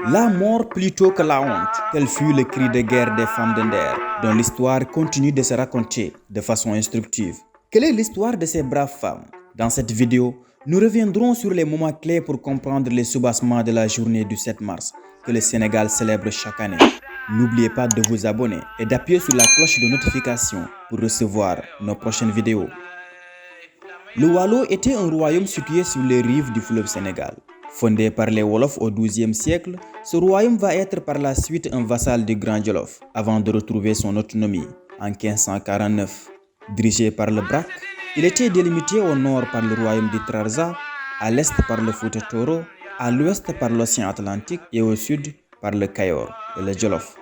La mort plutôt que la honte, tel fut le cri de guerre des femmes de Nder, dont l'histoire continue de se raconter de façon instructive. Quelle est l'histoire de ces braves femmes? Dans cette vidéo, nous reviendrons sur les moments clés pour comprendre les soubassements de la journée du 7 mars que le Sénégal célèbre chaque année. N'oubliez pas de vous abonner et d'appuyer sur la cloche de notification pour recevoir nos prochaines vidéos. Le Waalo était un royaume situé sur les rives du fleuve Sénégal. Fondé par les Wolofs au XIIe siècle, ce royaume va être par la suite un vassal du Grand Jolof avant de retrouver son autonomie en 1549. Dirigé par le Brak, il était délimité au nord par le royaume du Trarza, à l'est par le Fouta Toro, à l'ouest par l'océan Atlantique et au sud par le Kayor et le Jolof.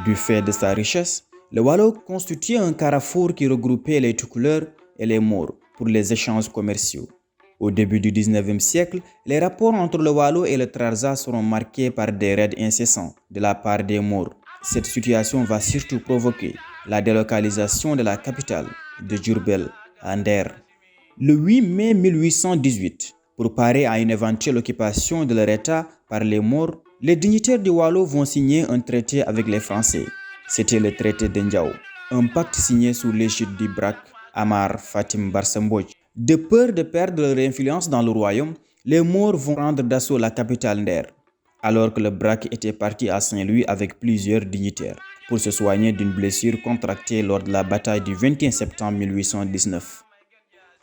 Du fait de sa richesse, le Waalo constituait un carrefour qui regroupait les Toucouleurs et les Maures pour les échanges commerciaux. Au début du 19e siècle, les rapports entre le Waalo et le Trarza seront marqués par des raids incessants de la part des Maures. Cette situation va surtout provoquer la délocalisation de la capitale de Diourbel à Nder. Le 8 mai 1818, pour parer à une éventuelle occupation de leur État par les Maures, les dignitaires du Waalo vont signer un traité avec les Français. C'était le traité de Ndiao, un pacte signé sous l'égide du Brak Amar Fatim Barsambodj. De peur de perdre leur influence dans le royaume, les Maures vont prendre d'assaut la capitale Nder, alors que le Brak était parti à Saint-Louis avec plusieurs dignitaires pour se soigner d'une blessure contractée lors de la bataille du 21 septembre 1819.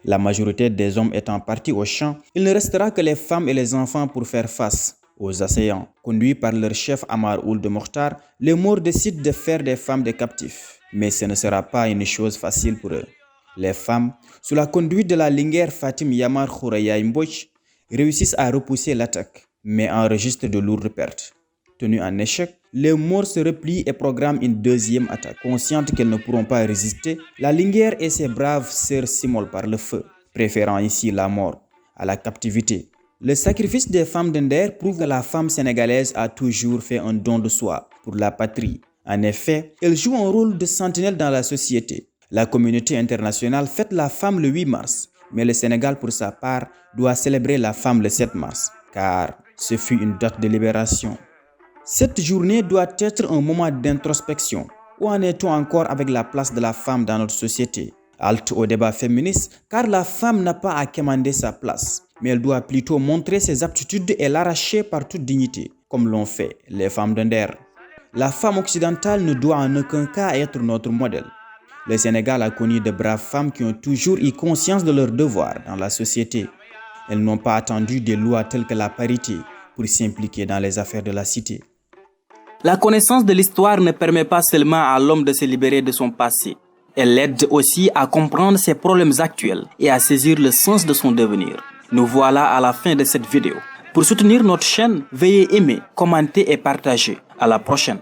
La majorité des hommes étant partis au champ, il ne restera que les femmes et les enfants pour faire face aux assaillants. Conduits par leur chef Amar Ould Mokhtar, les Maures décident de faire des femmes des captifs. Mais ce ne sera pas une chose facile pour eux. Les femmes, sous la conduite de la linguère Fatim Yamar Khouraya Mbodj, réussissent à repousser l'attaque, mais enregistrent de lourdes pertes. Tenues en échec, les Maures se replient et programment une deuxième attaque. Conscientes qu'elles ne pourront pas résister, la linguère et ses braves sœurs s'immolent par le feu, préférant ici la mort à la captivité. Le sacrifice des femmes de Nder prouve que la femme sénégalaise a toujours fait un don de soi pour la patrie. En effet, elle joue un rôle de sentinelle dans la société. La communauté internationale fête la femme le 8 mars, mais le Sénégal, pour sa part, doit célébrer la femme le 7 mars, car ce fut une date de libération. Cette journée doit être un moment d'introspection. Où en est-on encore avec la place de la femme dans notre société? Halte au débat féministe, car la femme n'a pas à quémander sa place, mais elle doit plutôt montrer ses aptitudes et l'arracher par toute dignité, comme l'ont fait les femmes de Nder. La femme occidentale ne doit en aucun cas être notre modèle. Le Sénégal a connu de braves femmes qui ont toujours eu conscience de leurs devoirs dans la société. Elles n'ont pas attendu des lois telles que la parité pour s'impliquer dans les affaires de la cité. La connaissance de l'histoire ne permet pas seulement à l'homme de se libérer de son passé. Elle l'aide aussi à comprendre ses problèmes actuels et à saisir le sens de son devenir. Nous voilà à la fin de cette vidéo. Pour soutenir notre chaîne, veuillez aimer, commenter et partager. À la prochaine.